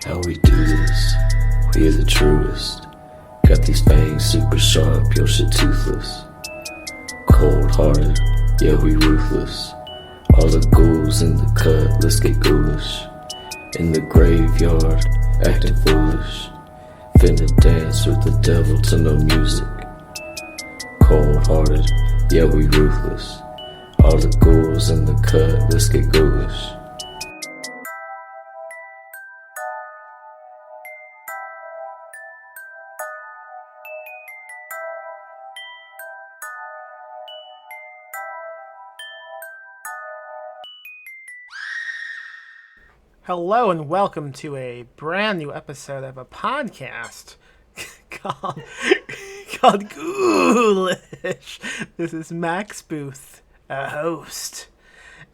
How we do this, we are the truest. Got these fangs super sharp, your shit toothless. Cold-hearted, yeah we ruthless. All the ghouls in the cut, let's get ghoulish. In the graveyard, acting foolish. Finna dance with the devil to no music. Cold-hearted, yeah we ruthless. All the ghouls in the cut, let's get ghoulish. Hello and welcome to a brand new episode of a podcast called called Ghoulish. This is Max Booth, a host,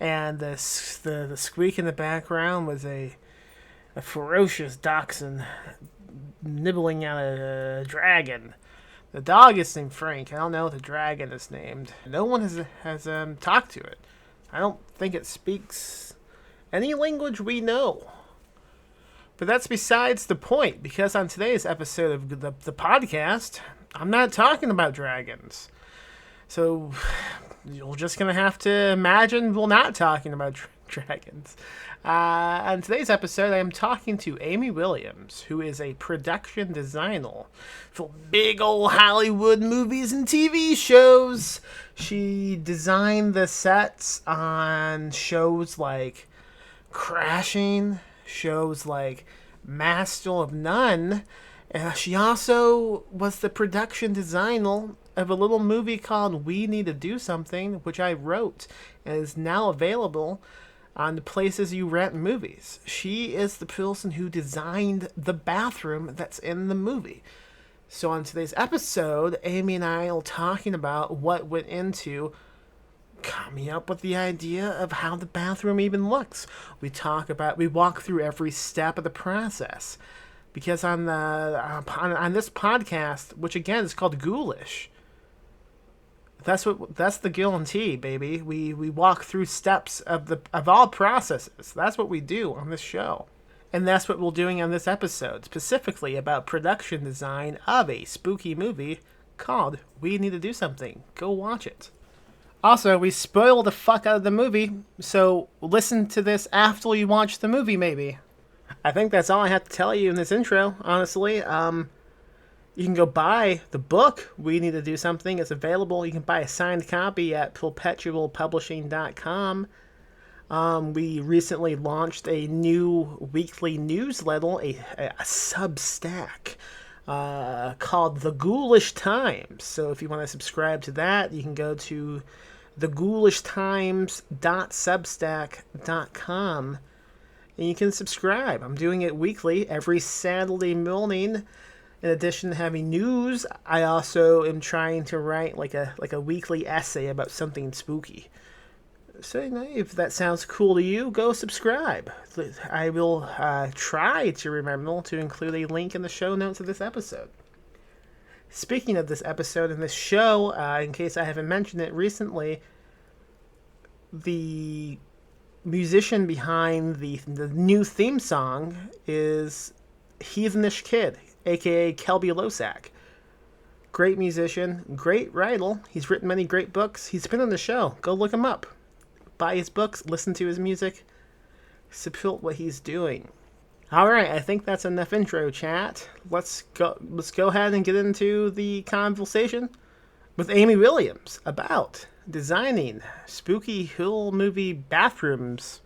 and the squeak in the background was a ferocious dachshund nibbling at a dragon. The dog is named Frank. I don't know what the dragon is named. No one has talked to it. I don't think it speaks any language we know. But that's besides the point, because on today's episode of the podcast, I'm not talking about dragons. So you're just going to have to imagine we're not talking about dragons. On today's episode, I am talking to Amy Williams, who is a production designer for big old Hollywood movies and TV shows. She designed the sets on shows like Crashing, shows like Master of None. She also was the production designer of a little movie called We Need to Do Something, which I wrote and is now available on the places you rent movies. She is the person who designed the bathroom that's in the movie. So on today's episode, Amy and I are talking about what went into coming up with the idea of how the bathroom even looks. We walk through every step of the process, because on this podcast, which again is called Ghoulish, that's the guarantee, baby. We walk through steps of all processes. That's what we do on this show. And that's what we're doing on this episode, specifically about production design of a spooky movie called We Need to Do Something. Go watch it. Also, we spoil the fuck out of the movie, so listen to this after you watch the movie, maybe. I think that's all I have to tell you in this intro, honestly. You can go buy the book, We Need to Do Something. It's available. You can buy a signed copy at perpetualpublishing.com. We recently launched a new weekly newsletter, a Substack, called The Ghoulish Times. So if you want to subscribe to that, you can go to theghoulishttimes.substack.com and you can subscribe. I'm doing it weekly, every Saturday morning. In addition to having news, I also am trying to write like a weekly essay about something spooky. So if that sounds cool to you, go subscribe. I will try to remember to include a link in the show notes of this episode. Speaking of this episode and this show, in case I haven't mentioned it recently, the musician behind the new theme song is Heathenish Kid, aka Kelby Losack. Great musician, great writer. He's written many great books. He's been on the show. Go look him up. Buy his books, listen to his music, support what he's doing. Alright, I think that's enough intro chat. Let's go ahead and get into the conversation with Amy Williams about designing spooky horror movie bathrooms.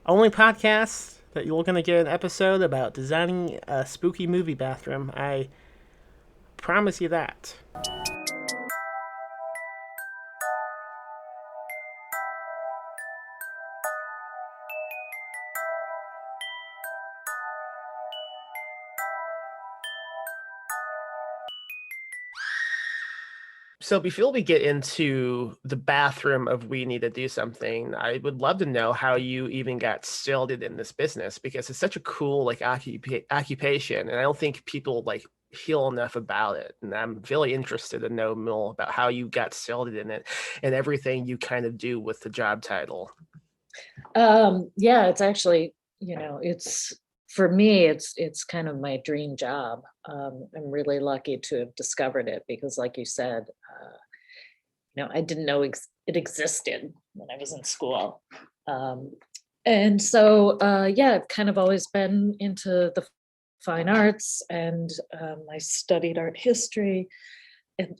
Only podcast that you're going to get an episode about designing a spooky movie bathroom. I promise you that. So before we get into the bathroom of We Need to Do Something, I would love to know how you even got started in this business, because it's such a cool occupation, and I don't think people hear enough about it. And I'm really interested to know more about how you got started in it and everything you kind of do with the job title. Yeah, it's actually, it's for me, it's kind of my dream job. I'm really lucky to have discovered it because, like you said, I didn't know it existed when I was in school. Um, and so, yeah, I've kind of always been into the fine arts, and I studied art history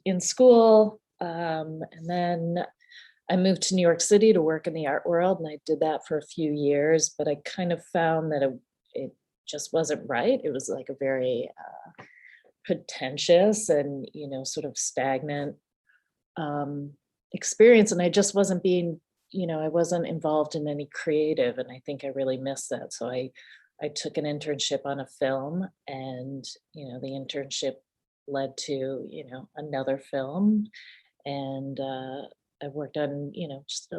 in school. And then I moved to New York City to work in the art world, and I did that for a few years, but I kind of found that it just wasn't right. It was like a very pretentious and, sort of stagnant um, experience. And I just wasn't I wasn't involved in any creative. And I think I really missed that. So I took an internship on a film, and, the internship led to, another film. And I worked on, just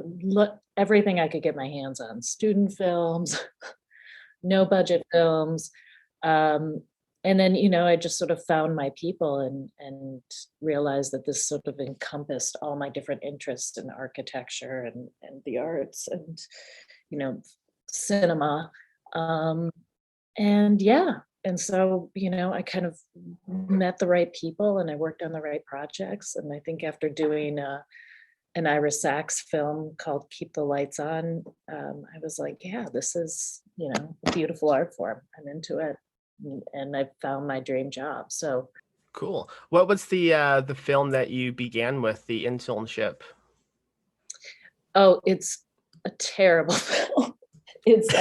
everything I could get my hands on, student films, no budget films. Um, and then, I just sort of found my people, and realized that this sort of encompassed all my different interests in architecture and the arts and, you know, cinema. Um, and yeah, and so, I kind of met the right people, and I worked on the right projects. And I think after doing an Ira Sachs film called Keep the Lights On, I was like, yeah, this is, a beautiful art form. I'm into it. And I found my dream job. So, Cool. What was the film that you began with, the internship? oh, it's a terrible film. It's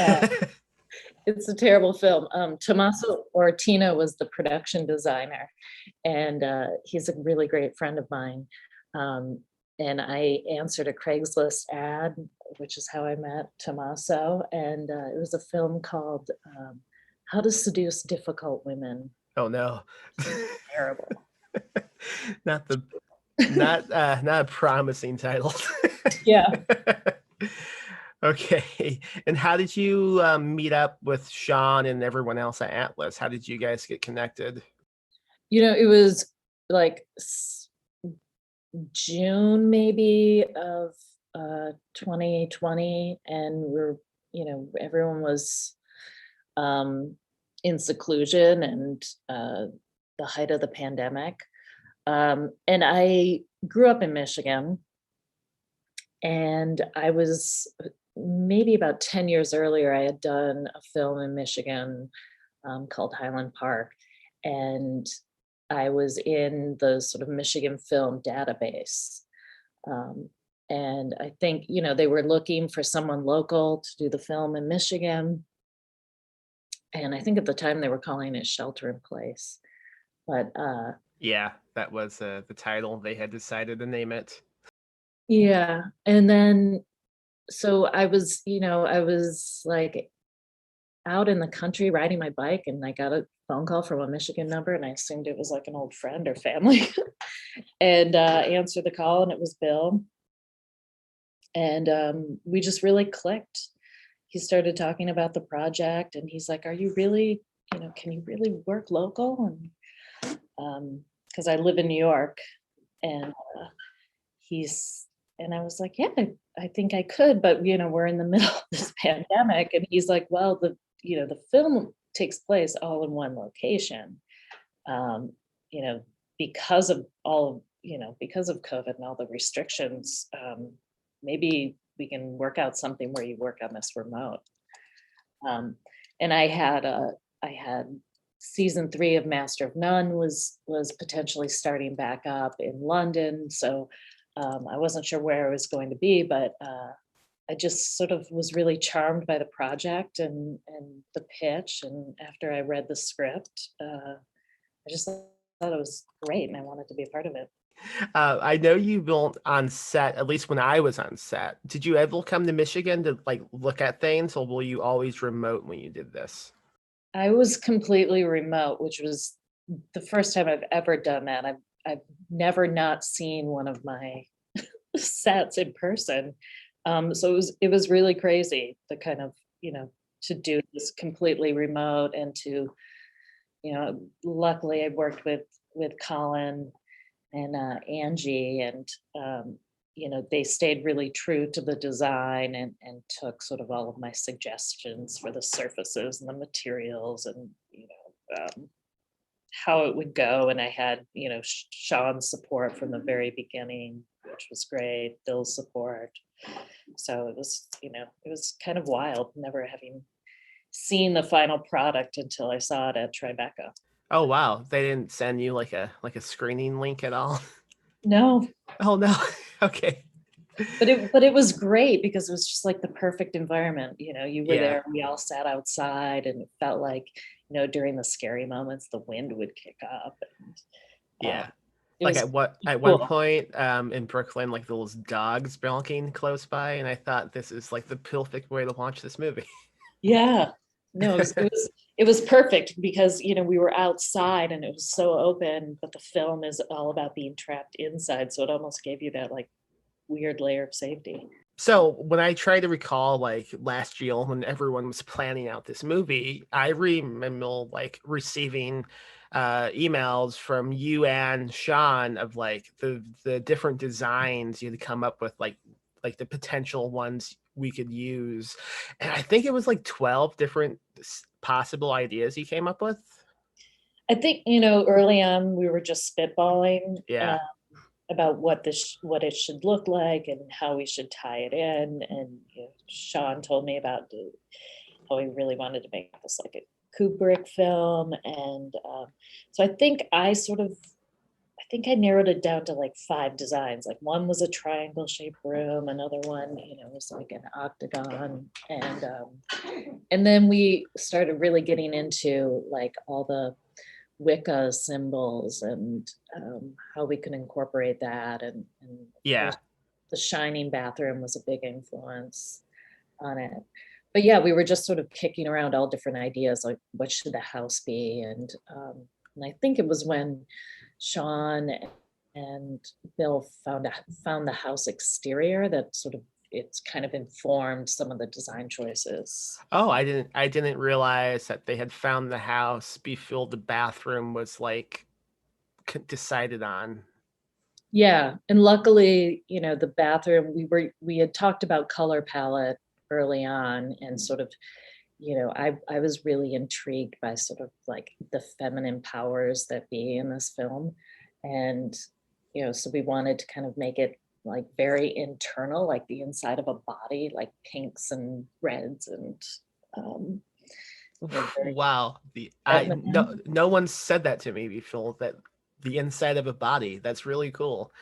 it's a terrible film. Tommaso Ortino was the production designer, and he's a really great friend of mine. Um, and I answered a Craigslist ad, which is how I met Tommaso. And it was a film called How to Seduce Difficult Women. Oh no. Terrible. Not a promising title. Yeah. Okay. And how did you meet up with Sean and everyone else at Atlas? How did you guys get connected? It was like June maybe of 2020, and everyone was in seclusion and the height of the pandemic. And I grew up in Michigan, and I was maybe about 10 years earlier, I had done a film in Michigan called Highland Park. And I was in the sort of Michigan film database. Um, and I think, they were looking for someone local to do the film in Michigan. And I think at the time they were calling it Shelter in Place. But yeah, that was the title they had decided to name it. yeah. And then, so I was like out in the country riding my bike, and I got a phone call from a Michigan number, and I assumed it was like an old friend or family. And answered the call, and it was Bill. And we just really clicked. He started talking about the project, and he's like, are you really, can you really work local? And because I live in New York, and and I was like, yeah, I think I could, but we're in the middle of this pandemic. And he's like, well, the film takes place all in one location, you know, because of because of COVID and all the restrictions. Maybe we can work out something where you work on this remote. And I had season 3 of Master of None was potentially starting back up in London. So I wasn't sure where I was going to be, but I just sort of was really charmed by the project and the pitch. And after I read the script, I just thought it was great, and I wanted to be a part of it. I know you built on set, at least when I was on set. Did you ever come to Michigan to look at things, or were you always remote when you did this? I was completely remote, which was the first time I've ever done that. I've never not seen one of my sets in person. So it was really crazy to kind of, to do this completely remote, and to, luckily I worked with Colin and Angie, and they stayed really true to the design and took sort of all of my suggestions for the surfaces and the materials and, how it would go. And I had, Sean's support from the very beginning, which was great, Bill's support. So it was kind of wild, never having seen the final product until I saw it at Tribeca. Oh wow, they didn't send you like a screening link at all? No, Oh no. Okay. but it was great because it was just like the perfect environment. You were Yeah. there, we all sat outside, and it felt like, during the scary moments, the wind would kick up. And, Yeah. it Like was at cool. one point in Brooklyn, like those dogs barking close by, and I thought this is like the perfect way to launch this movie. Yeah, no, it was perfect because we were outside and it was so open, but the film is all about being trapped inside, so it almost gave you that like weird layer of safety. So when I try to recall like last year when everyone was planning out this movie, I remember like receiving emails from you and Sean of like the different designs you'd come up with, like the potential ones we could use. And I think it was like 12 different possible ideas you came up with. I think early on we were just spitballing. Yeah. About what it should look like and how we should tie it in. And Sean told me about how he really wanted to make this like a Kubrick film. And so I think I narrowed it down to like 5 designs. Like one was a triangle shaped room, another one, was like an octagon. And then we started really getting into like all the Wicca symbols and how we can incorporate that. And Yeah. the Shining bathroom was a big influence on it. But yeah, we were just sort of kicking around all different ideas, like what should the house be? And I think it was when Sean and Bill found the house exterior that sort of it's kind of informed some of the design choices. Oh, I didn't realize that they had found the house before the bathroom was like decided on. Yeah, and luckily, the bathroom, we had talked about color palette early on, and sort of, I was really intrigued by sort of like the feminine powers that be in this film. And, so we wanted to kind of make it like very internal, like the inside of a body, like pinks and reds and very Wow. feminine. No one said that to me before, that the inside of a body. That's really cool.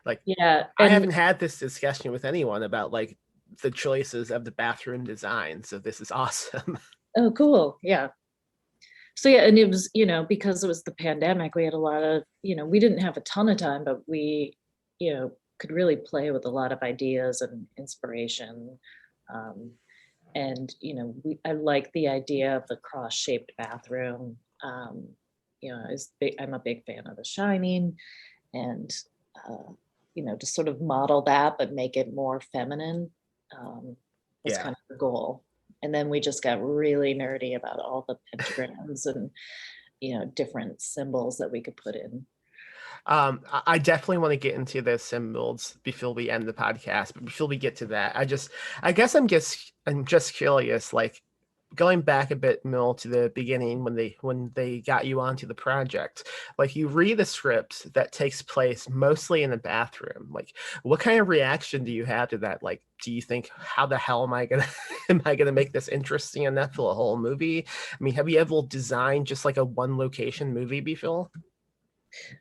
Like Yeah, I and haven't had this discussion with anyone about like the choices of the bathroom design, so this is awesome. oh, cool. Yeah. So yeah, and it was, because it was the pandemic, we had a lot of, we didn't have a ton of time, but we, could really play with a lot of ideas and inspiration. And, I like the idea of the cross-shaped bathroom. I'm a big fan of The Shining, and, to sort of model that, but make it more feminine, was Yeah. kind of the goal. And then we just got really nerdy about all the pentagrams and, different symbols that we could put in. I definitely want to get into the symbols before we end the podcast, but before we get to that, I guess I'm just curious, like going back a bit more to the beginning when they got you onto the project. Like you read a script that takes place mostly in the bathroom. Like what kind of reaction do you have to that? Like, do you think, how the hell am I gonna am I gonna make this interesting enough for a whole movie? I mean, have you ever designed just like a one location movie before?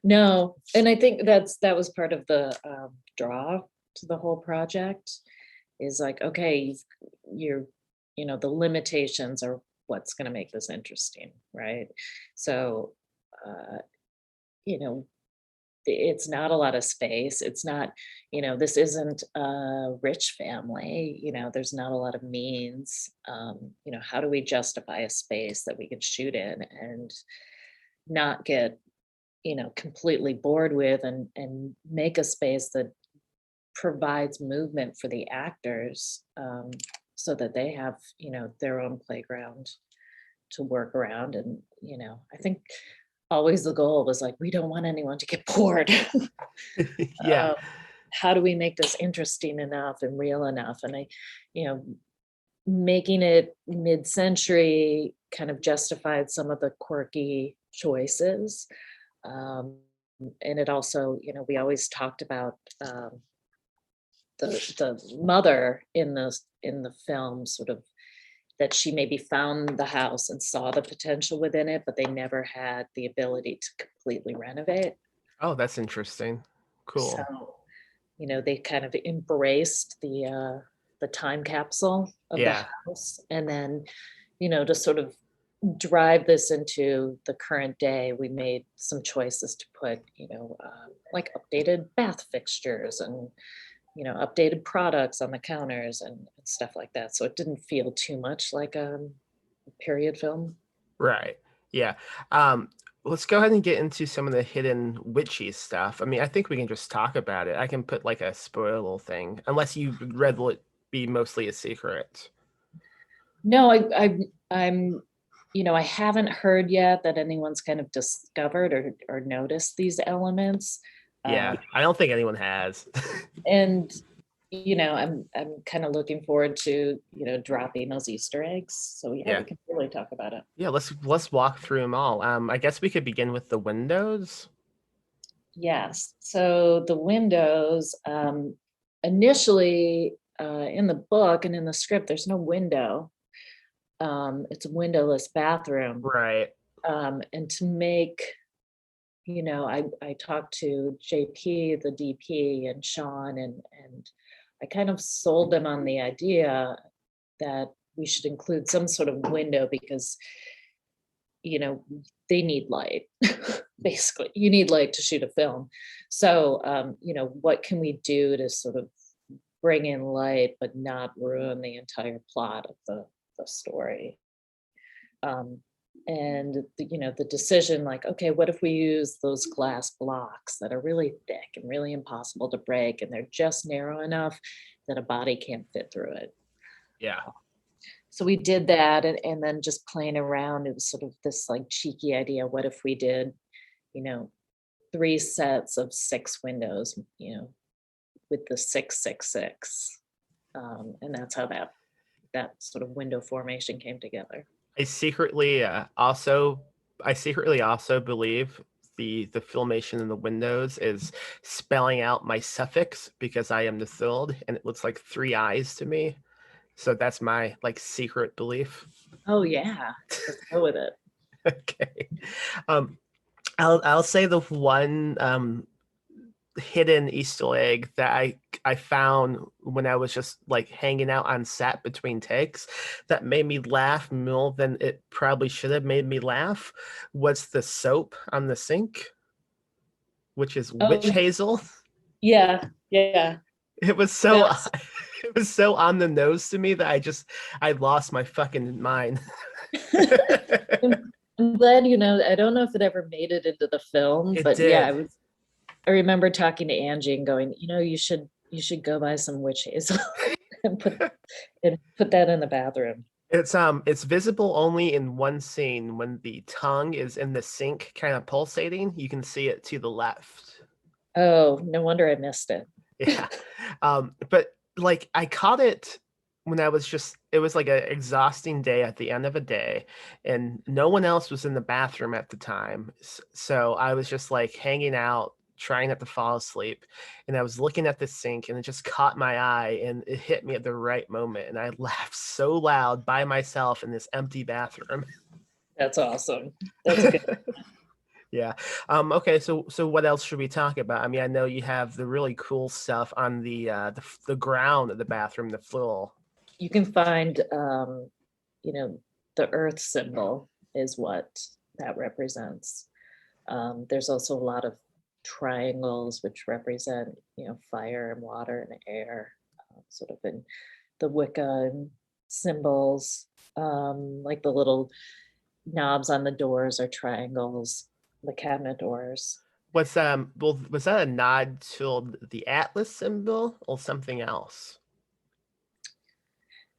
No, and I think that was part of the draw to the whole project, is like, okay, you're, the limitations are what's going to make this interesting, right? So, uh, you know, it's not a lot of space. It's not, this isn't a rich family, there's not a lot of means. How do we justify a space that we could shoot in and not get, completely bored with, and make a space that provides movement for the actors, so that they have, their own playground to work around. And, I think always the goal was like, we don't want anyone to get bored. Yeah. Um, how do we make this interesting enough and real enough? And making it mid-century kind of justified some of the quirky choices. And it also, we always talked about the mother in the film, sort of, that she maybe found the house and saw the potential within it, but they never had the ability to completely renovate. Oh, that's interesting. Cool. So, they kind of embraced the time capsule of the house, and then, to sort of drive this into the current day, we made some choices to put, like updated bath fixtures and updated products on the counters and stuff like that. So it didn't feel too much like a period film. Right. Yeah. Let's go ahead and get into some of the hidden witchy stuff. I mean, I think we can just talk about it. I can put like a spoilable thing, unless you'd rather it be mostly a secret. No, I'm I haven't heard yet that anyone's kind of discovered or noticed these elements. Yeah, I don't think anyone has. And I'm kind of looking forward to dropping those Easter eggs. So we can really talk about it. Yeah, let's walk through them all. I guess we could begin with the windows. Yes. So the windows, initially in the book and in the script, there's no window. It's a windowless bathroom. Right. And to make, I talked to JP, the DP, and Sean, and I kind of sold them on the idea that we should include some sort of window because, they need light. Basically, you need light to shoot a film. So, what can we do to sort of bring in light but not ruin the entire plot of the story? And the decision, like, okay, what if we use those glass blocks that are really thick and really impossible to break, and they're just narrow enough that a body can't fit through it? Yeah. So we did that, and then just playing around, it was sort of this like cheeky idea. What if we did, 3 sets of 6 windows, with the 666, and that's how that sort of window formation came together. I secretly also believe the filmation in the windows is spelling out my suffix because I am the Thuld, and it looks like 3 eyes to me. So that's my like secret belief. Oh yeah, let's go with it. Okay. I'll say the one hidden Easter egg that I found when I was just like hanging out on set between takes that made me laugh more than it probably should have made me laugh was the soap on the sink, which is witch hazel. Yeah. It was so it was so on the nose to me that I lost my fucking mind. I'm glad, I don't know if it ever made it into the film, but did. Yeah, I remember talking to Angie and going, you should go buy some witch hazel and put that in the bathroom. It's visible only in one scene when the tongue is in the sink kind of pulsating. You can see it to the left. Oh, no wonder I missed it. Yeah. But like I caught it when it was like an exhausting day at the end of a day, and no one else was in the bathroom at the time. So I was just like hanging out, trying not to fall asleep, and I was looking at the sink, and it just caught my eye, and it hit me at the right moment, and I laughed so loud by myself in this empty bathroom. That's awesome. That's good. Yeah. Okay. So what else should we talk about? I mean, I know you have the really cool stuff on the ground of the bathroom, the floor. You can find, the earth symbol is what that represents. There's also a lot of triangles which represent, fire and water and air, sort of in the Wicca symbols, like the little knobs on the doors are triangles, the cabinet doors. Was that a nod to the Atlas symbol or something else?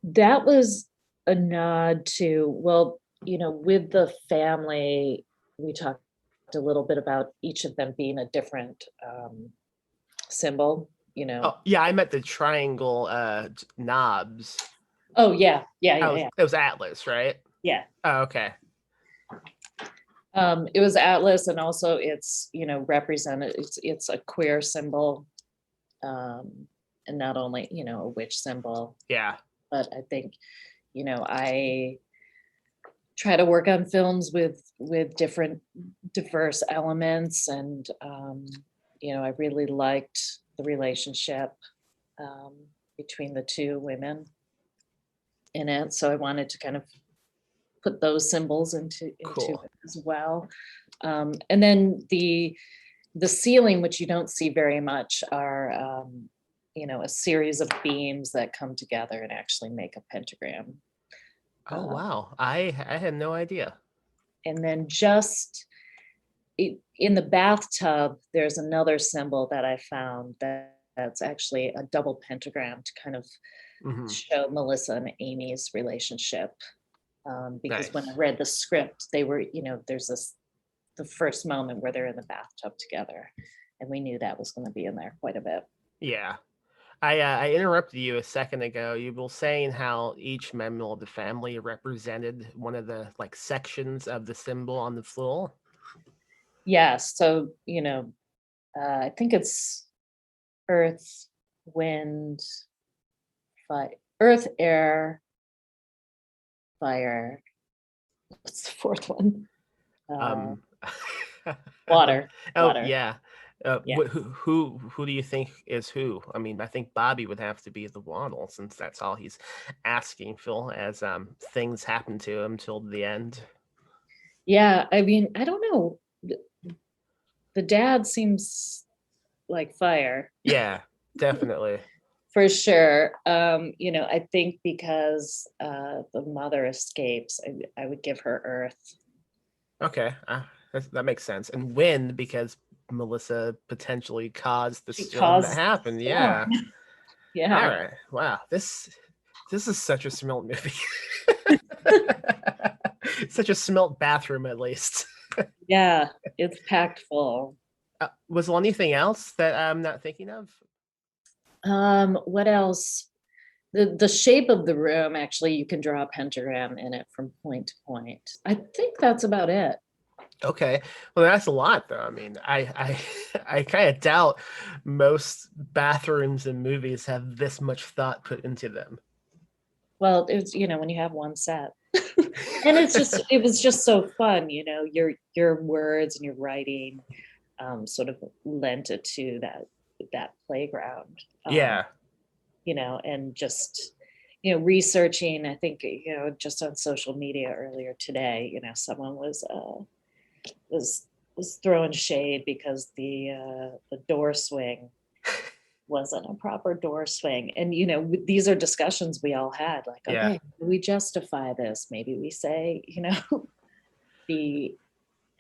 That was a nod to, with the family, we talked a little bit about each of them being a different symbol, you know. Oh, yeah, I meant the triangle knobs. Oh, yeah, yeah, Oh, yeah, yeah. it was Atlas, right? Yeah. Oh, okay. It was Atlas, and also it's, you know, represented, it's a queer symbol. And not only, you know, a witch symbol, Yeah. but I think, you know, I try to work on films with different diverse elements, and you know, I really liked the relationship um, between the two women in it, so I wanted to kind of put those symbols into Cool. it as well. And then the ceiling, which you don't see very much, are you know, a series of beams that come together and actually make a pentagram. Oh, uh, wow. I had no idea. and then just in the bathtub, there's another symbol that I found that's actually a double pentagram to kind of Hmm. show Melissa and Amy's relationship. Because when I Nice. read the script, they were, you know, there's this the first moment where they're in the bathtub together, and we knew that was going to be in there quite a bit. Yeah. I interrupted you a second ago. You were saying how each member of the family represented one of the like sections of the symbol on the floor. Yeah, so, you know, I think it's earth, wind, fire, earth, air, fire. What's the fourth one? Uh, Um, water, oh water. yeah. Yeah. Who do you think is who? I mean, I think Bobby would have to be the waddle since that's all he's asking Phil as things happen to him till the end. Yeah, I mean, I don't know. The dad seems like fire Yeah, definitely. for sure. You know, I think because the mother escapes, I would give her earth. Okay, that makes sense. And wind because Melissa potentially caused the She storm that caused the happened. storm. Yeah. All Yeah. right. Wow. This is such a smelt movie. Such a smelt bathroom, at least. Yeah, it's packed full. Was there anything else that I'm not thinking of? What else? The shape of the room, actually, you can draw a pentagram in it from point to point. I think that's about it. Okay. Well, that's a lot, though. I mean, I kind of doubt most bathrooms in movies have this much thought put into them. Well, it's, you know, when you have one set. And it was just so fun, you know, your words and your writing sort of lent it to that playground. Yeah. You know, and just, you know, researching, I think, you know, just on social media earlier today, you know, someone was was throwing shade because the door swing wasn't a proper door swing. And, you know, these are discussions we all had, like, Yeah. okay, we justify this. Maybe we say, you know, the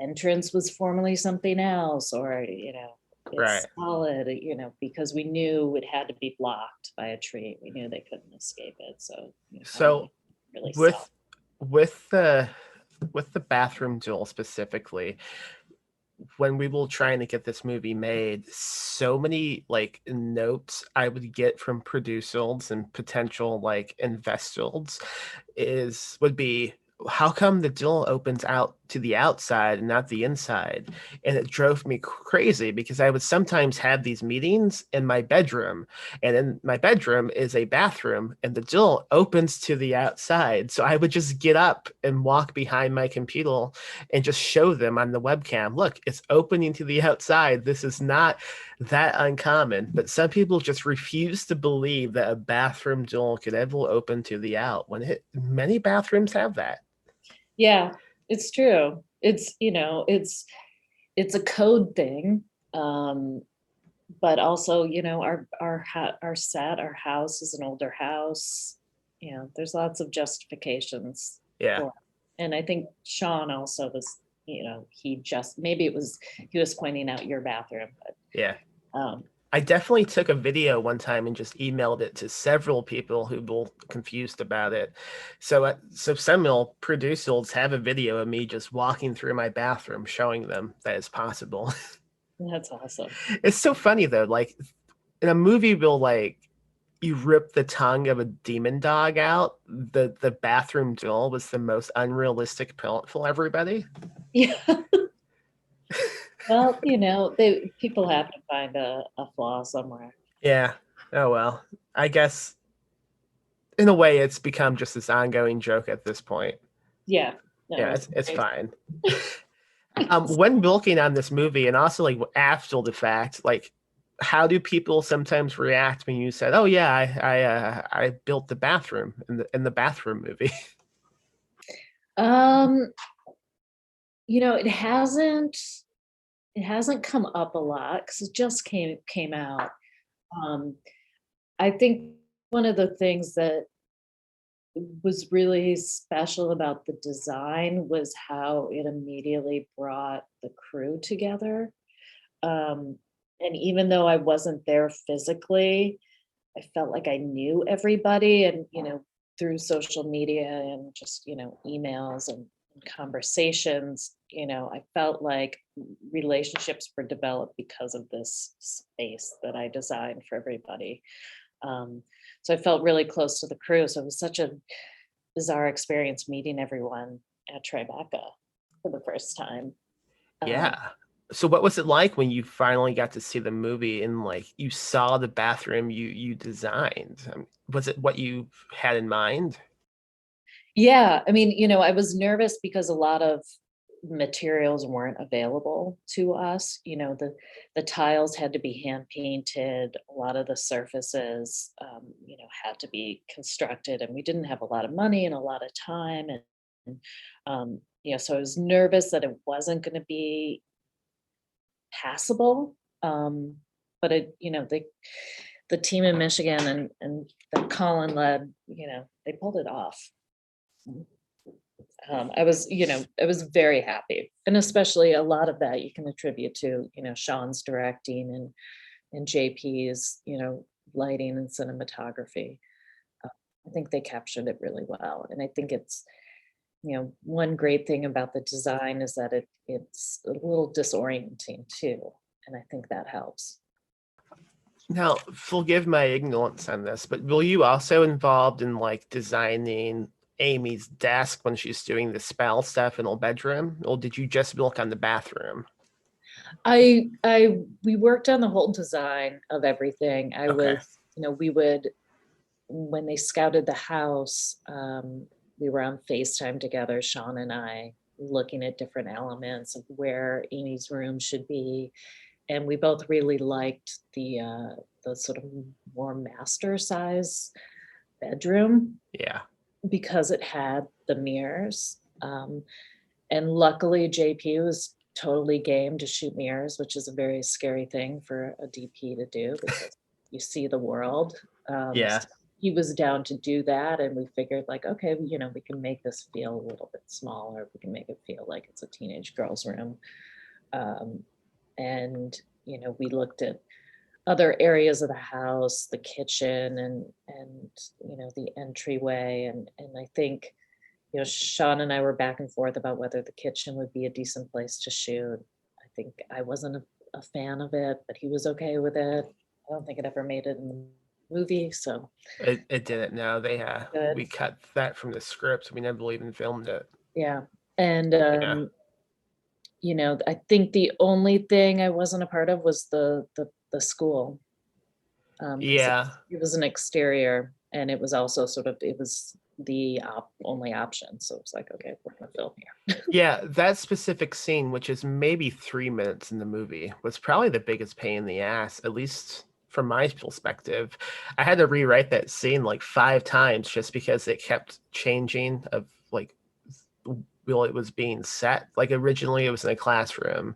entrance was formerly something else, or, you know, Right. it's solid, you know, because we knew it had to be blocked by a tree. We knew they couldn't escape it. So, you know, how do So we really sell? with with the with the bathroom duel specifically, when we were trying to get this movie made, so many like notes I would get from producers and potential like investors would be how come the door opens out to the outside and not the inside? And it drove me crazy because I would sometimes have these meetings in my bedroom, and in my bedroom is a bathroom, and the door opens to the outside. So I would just get up and walk behind my computer and just show them on the webcam, look, it's opening to the outside. This is not that uncommon, but some people just refuse to believe that a bathroom door could ever open to the out when many bathrooms have that. Yeah, it's true. It's, you know, it's a code thing. But also, you know, our set, our house is an older house. You know, there's lots of justifications Yeah. for it. And I think Sean also was, you know, maybe it was he was pointing out your bathroom, but Yeah. um I definitely took a video one time and just emailed it to several people who were confused about it. So several producers have a video of me just walking through my bathroom, showing them that it's possible. that's awesome. It's so funny though. Like in a movie will like you rip the tongue of a demon dog out, the bathroom duel was the most unrealistic plot for everybody. Yeah. Well, they people have to find a flaw somewhere. Yeah. Oh well. I guess in a way it's become just this ongoing joke at this point. Yeah. No, Yeah, it's it's fine. When looking on this movie and also like after the fact, like how do people sometimes react when you said, "Oh yeah, I built the bathroom in the bathroom movie"? um, it hasn't come up a lot because it just came out. Um, I think one of the things that was really special about the design was how it immediately brought the crew together. Um, and even though I wasn't there physically, I felt like I knew everybody and, through social media and just, emails and conversations, I felt like relationships were developed because of this space that I designed for everybody. Um, so I felt really close to the crew. So it was such a bizarre experience meeting everyone at Tribeca for the first time. Um, Yeah. So what was it like when you finally got to see the movie and like you saw the bathroom you designed? Was it what you had in mind? yeah, I mean, I was nervous because a lot of materials weren't available to us. The tiles had to be hand painted. A lot of the surfaces, had to be constructed, and we didn't have a lot of money and a lot of time. And so I was nervous that it wasn't going to be passable. But the team in Michigan and that Colin led, they pulled it off. I was very happy, and especially a lot of that you can attribute to Sean's directing and JP's lighting and cinematography. Uh, I think they captured it really well, and I think it's one great thing about the design is that it's a little disorienting too, and I think that helps. Now, forgive my ignorance on this, but were you also involved in like designing Amy's desk when she's doing the spell stuff in her bedroom, or did you just work on the bathroom? We worked on the whole design of everything. I Okay. was, we would when they scouted the house, we were on FaceTime together, Sean and I, looking at different elements of where Amy's room should be. And we both really liked the sort of more master size bedroom Yeah. because it had the mirrors. And luckily, JP was totally game to shoot mirrors, which is a very scary thing for a DP to do because you see the world. Yeah. So he was down to do that, and we figured like, okay, we can make this feel a little bit smaller. We can make it feel like it's a teenage girl's room. Um, and we looked at other areas of the house, the kitchen, and the entryway, and I think Sean and I were back and forth about whether the kitchen would be a decent place to shoot. I think I wasn't a fan of it, but he was okay with it. I don't think it ever made it in the movie, so It didn't. No, we good. cut that from the script. We never even filmed it. Yeah. And Yeah. I think the only thing I wasn't a part of was the school. Because Yeah. it was an exterior, and it was also it was the only option. So it's like, okay, we're gonna film here. Yeah, that specific scene, which is maybe 3 minutes in the movie, was probably the biggest pain in the ass, at least from my perspective. I had to rewrite that scene like 5 times just because it kept changing of like well it was being set. Like originally it was in a classroom,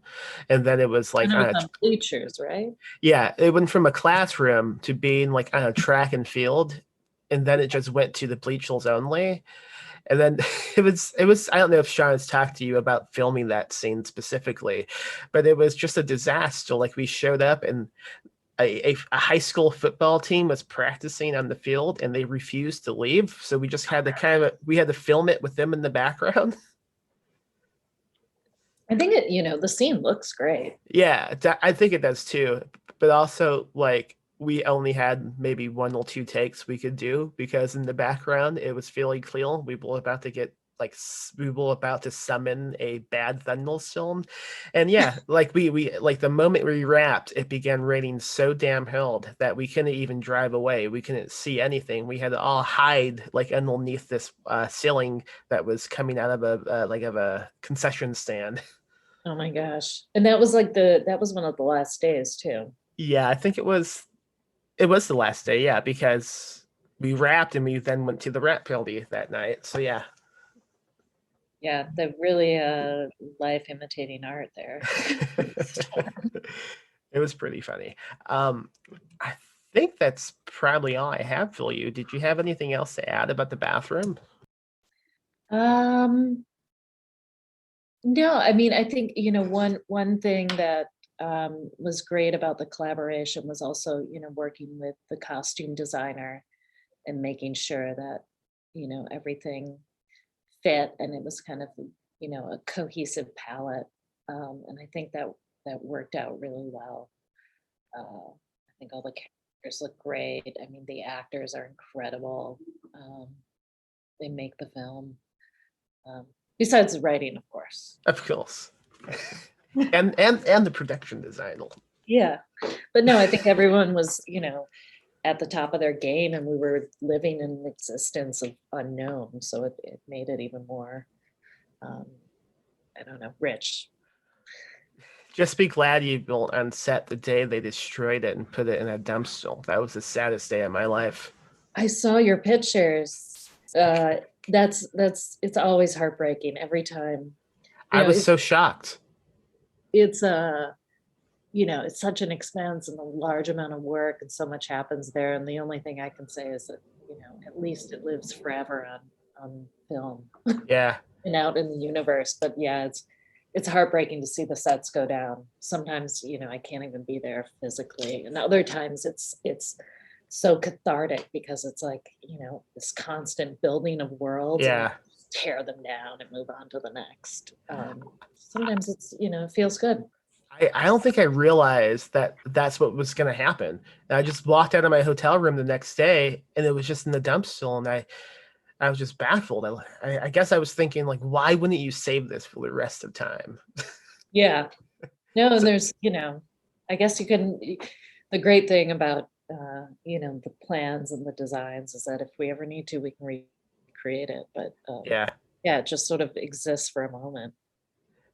and then it was And like it on was a on bleachers, right? yeah, it went from a classroom to being like on a track and field, and then it just went to the bleachers only. And then it was I don't know if Sean's talked to you about filming that scene specifically, but it was just a disaster. Like we showed up and a high school football team was practicing on the field and they refused to leave. So we just had to we had to film it with them in the background. I think the scene looks great. Yeah, I think it does too. But also like we only had maybe 1 or 2 takes we could do, because in the background it was fairly clear we were about to get we were about to summon a bad thunderstorm. And yeah, like we like the moment we wrapped, it began raining so damn hard that we couldn't even drive away. We couldn't see anything. We had to all hide like underneath this ceiling that was coming out of a concession stand. Oh my gosh. And that was like that was one of the last days too. Yeah, I think it was the last day, yeah, because we wrapped and we then went to the wrap party that night. So yeah. Yeah, the really life imitating art there. It was pretty funny. I think that's probably all I have for you. Did you have anything else to add about the bathroom? Um, no, I mean, I think, one thing that was great about the collaboration was also, working with the costume designer and making sure that, everything fit and it was kind of, a cohesive palette. And I think that worked out really well. I think all the characters look great. I mean, the actors are incredible. Um, they make the film. Besides the writing, of course. Of course. and the production design. Yeah. But no, I think everyone was, at the top of their game and we were living in an existence of unknown. So it made it even more, I don't know, rich. Just be glad you built on set the day they destroyed it and put it in a dumpster. That was the saddest day of my life. I saw your pictures. It's always heartbreaking every time. I was so shocked. It's it's such an expense and a large amount of work and so much happens there. And the only thing I can say is that, at least it lives forever on film. Yeah. And out in the universe. But yeah, it's heartbreaking to see the sets go down. Sometimes, I can't even be there physically. And other times it's so cathartic because it's like, this constant building of worlds. Yeah. And tear them down and move on to the next. Sometimes it's, it feels good. I don't think I realized that that's what was going to happen. And I just walked out of my hotel room the next day and it was just in the dumpster. And I was just baffled. I guess I was thinking, like, why wouldn't you save this for the rest of time? Yeah. No, and there's, I guess you can, the great thing about, the plans and the designs is that if we ever need to, we can recreate it. But yeah, it just sort of exists for a moment.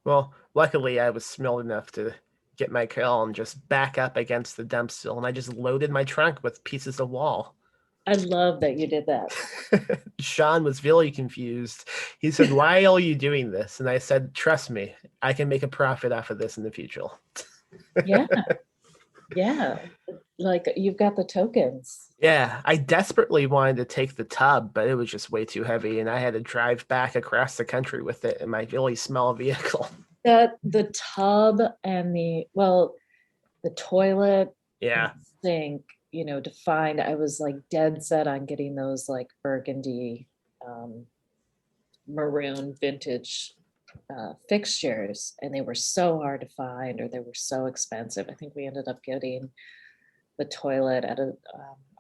Well, luckily I was smart enough to get my car and just back up against the dumpster, and I just loaded my trunk with pieces of wall. I love that you did that. Sean was really confused. He said, "Why are you doing this?" And I said, "Trust me, I can make a profit off of this in the future." Yeah. Yeah. Like you've got the tokens. Yeah, I desperately wanted to take the tub, but it was just way too heavy, and I had to drive back across the country with it in my really small vehicle. The tub and the toilet, Yeah, sink, to find, I was like dead set on getting those like burgundy, maroon vintage fixtures, and they were so hard to find or they were so expensive. I think we ended up getting the toilet at a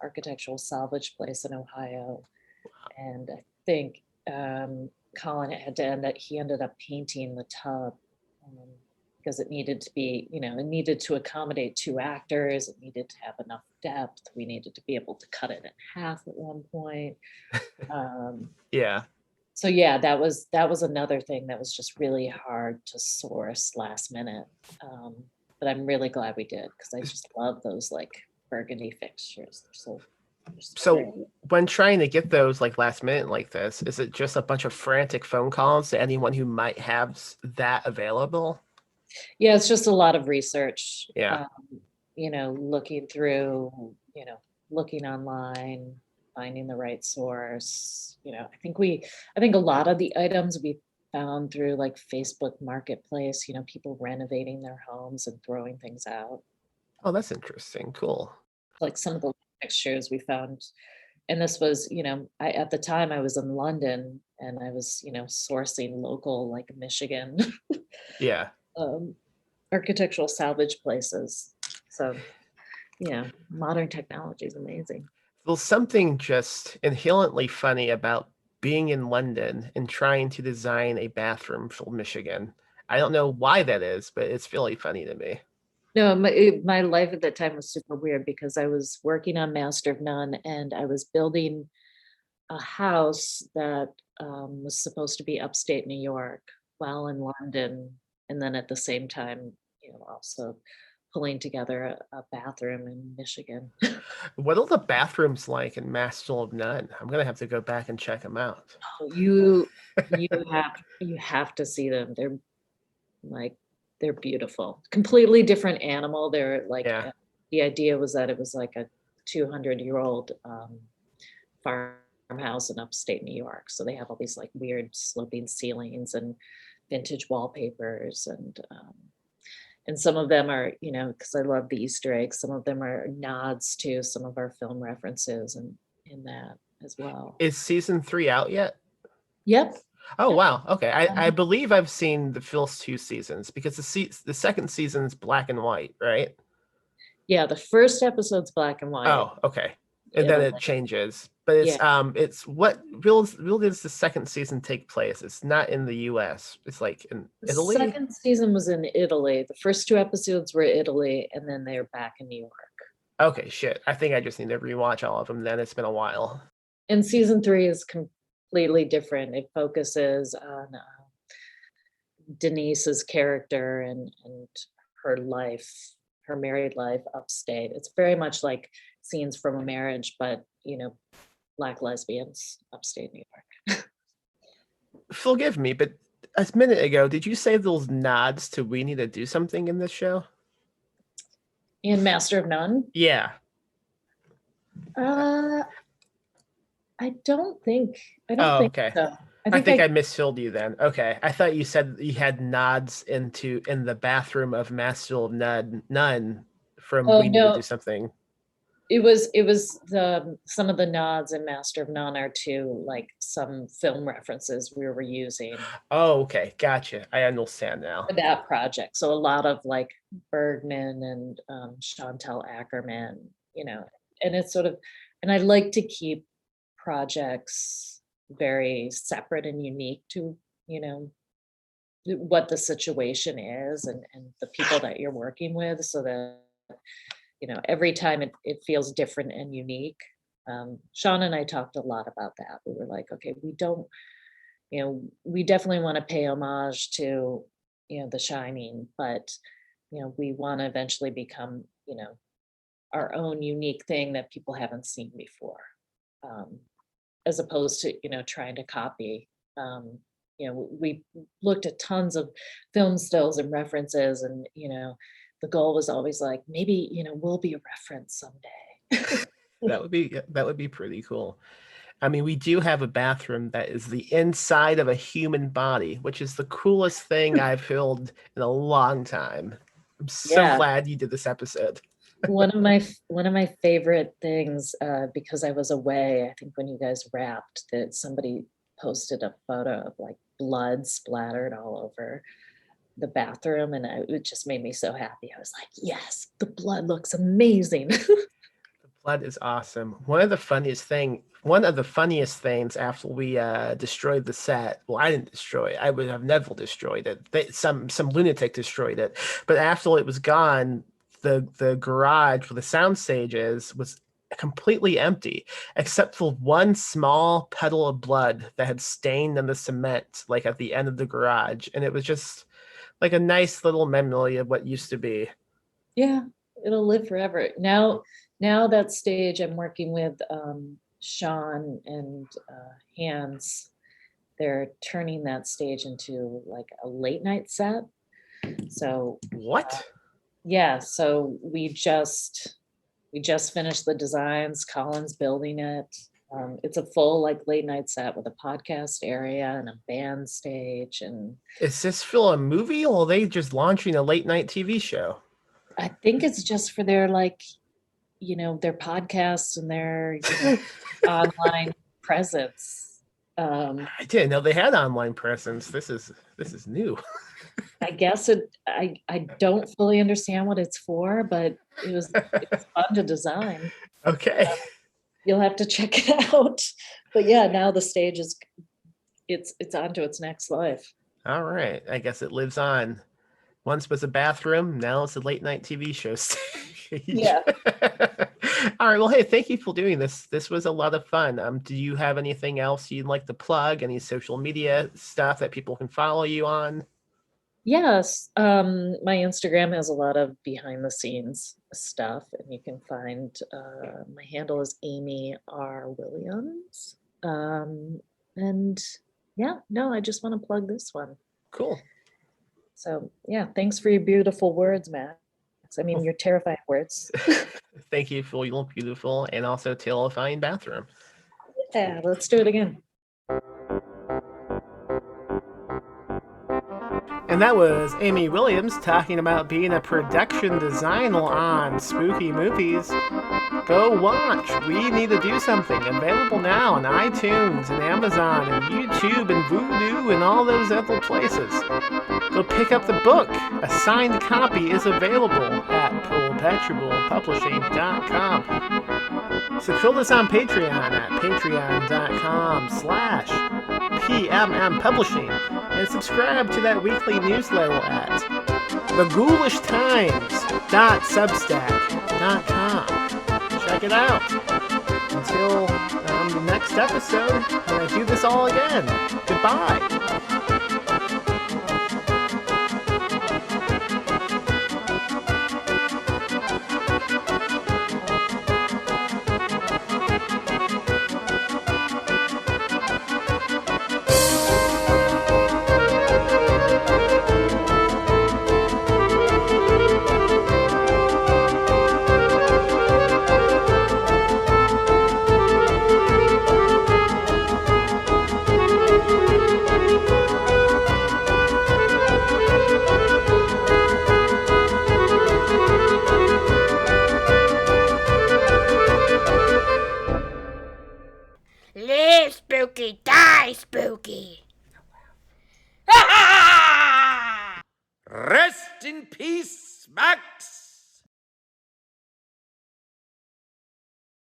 architectural salvage place in Ohio, and I think Colin he ended up painting the tub because it needed to be, it needed to accommodate 2 actors. It needed to have enough depth. We needed to be able to cut it in half at one point. yeah. So yeah, that was another thing that was just really hard to source last minute. But I'm really glad we did because I just love those like burgundy fixtures. They're so great. When trying to get those like last minute like this, is it just a bunch of frantic phone calls to anyone who might have that available? Yeah, it's just a lot of research. Yeah. Looking through, looking online, finding the right source. I think a lot of the items we found through like Facebook Marketplace, people renovating their homes and throwing things out. Oh, that's interesting. Cool. Like some of the fixtures we found, and this was, at the time I was in London and I was, sourcing local like Michigan Yeah. architectural salvage places. So Yeah, modern technology is amazing. There's something just inherently funny about being in London and trying to design a bathroom for Michigan. I don't know why that is, but it's really funny to me. No, my life at that time was super weird because I was working on Master of None and I was building a house that was supposed to be upstate New York while in London. And then at the same time, also pulling together a bathroom in Michigan. What are the bathrooms like in Master of None? I'm gonna have to go back and check them out. You have to see them. Like they're beautiful. Completely different animal. They're like Yeah. the idea was that it was like a 200-year-old farmhouse in upstate New York. So they have all these like weird sloping ceilings and vintage wallpapers and some of them are, because I love the Easter eggs, some of them are nods to some of our film references and in that as well. Is season 3 out yet? Yep. Oh, Yep. wow. Okay. I believe I've seen the first 2 seasons because the second season's black and white, right? Yeah, the first episode's black and white. Oh, okay. And then It'll, it changes. But it's what real does the second season take place? It's not in the US. It's like in the Italy. second season was in Italy. The first 2 episodes were Italy, and then they're back in New York. Okay, shit. I think I just need to rewatch all of them then. It's been a while. And season 3 is completely different. It focuses on Denise's character and her life, her married life upstate. It's very much like scenes from a marriage, but Black lesbians upstate New York. Forgive me, but a minute ago, did you say those nods to we need to do something in this show? In Master of None? Yeah. I don't think. Okay. So. I think I misfilled you then. Okay. I thought you said you had nods in the bathroom of Master of None from we need to do something. It was some of the nods in Master of None are to like some film references we were using. Oh, okay. Gotcha. I understand now. For that project. So a lot of like Bergman and Chantal Ackerman, and it's sort of, and I like to keep projects very separate and unique to, what the situation is and the people that you're working with so that every time it feels different and unique. Sean and I talked a lot about that. We were like, okay, we definitely want to pay homage to, The Shining, but, we want to eventually become, our own unique thing that people haven't seen before, as opposed to, trying to copy. We looked at tons of film stills and references and, the goal was always like, maybe, we'll be a reference someday. That would be pretty cool. I mean, we do have a bathroom that is the inside of a human body, which is the coolest thing I've heard in a long time. I'm so glad you did this episode. One of my favorite things, because I was away, I think when you guys wrapped, that somebody posted a photo of like blood splattered all over the bathroom, and it just made me so happy. I was like, yes, the blood looks amazing. The blood is awesome. One of the funniest things after we destroyed the set. Well, I didn't destroy it. I would have never destroyed it. Some lunatic destroyed it. But after it was gone, the garage where the sound stage was completely empty, except for one small puddle of blood that had stained on the cement, like at the end of the garage, and it was just like a nice little memory of what used to be. Yeah, it'll live forever. Now that stage I'm working with Sean and Hans, they're turning that stage into like a late night set. So what? Yeah, so we just finished the designs. Colin's building it. It's a full like late night set with a podcast area and a band stage. And is this for a movie or are they just launching a late night TV show? I think it's just for their like, their podcasts and their online presence. I didn't know they had online presence. This is new. I guess I don't fully understand what it's for, but it's fun to design. Okay. You'll have to check it out. But yeah, now the stage it's on to its next life. All right. I guess it lives on. Once was a bathroom, now it's a late night TV show stage. Yeah. All right. Well, hey, thank you for doing this. This was a lot of fun. Do you have anything else you'd like to plug? Any social media stuff that people can follow you on? Yes. My Instagram has a lot of behind the scenes stuff, and you can find my handle is Amy R. Williams. And yeah, no, I just want to plug this one. Cool. So yeah, thanks for your beautiful words, Max. I mean, your terrifying words. Thank you for your beautiful and also terrifying bathroom. Yeah, let's do it again. And that was Amy Williams talking about being a production designer on spooky movies. Go watch We Need to Do Something, available now on iTunes and Amazon and YouTube and Vudu and all those other places. Go pick up the book. A signed copy is available at perpetualpublishing.com. Support us on Patreon at patreon.com/PMM Publishing and subscribe to that weekly newsletter at theghoulishttimes.substack.com. Check it out. Until the next episode, when I do this all again. Goodbye. Live spooky, die spooky. Rest in peace, Max.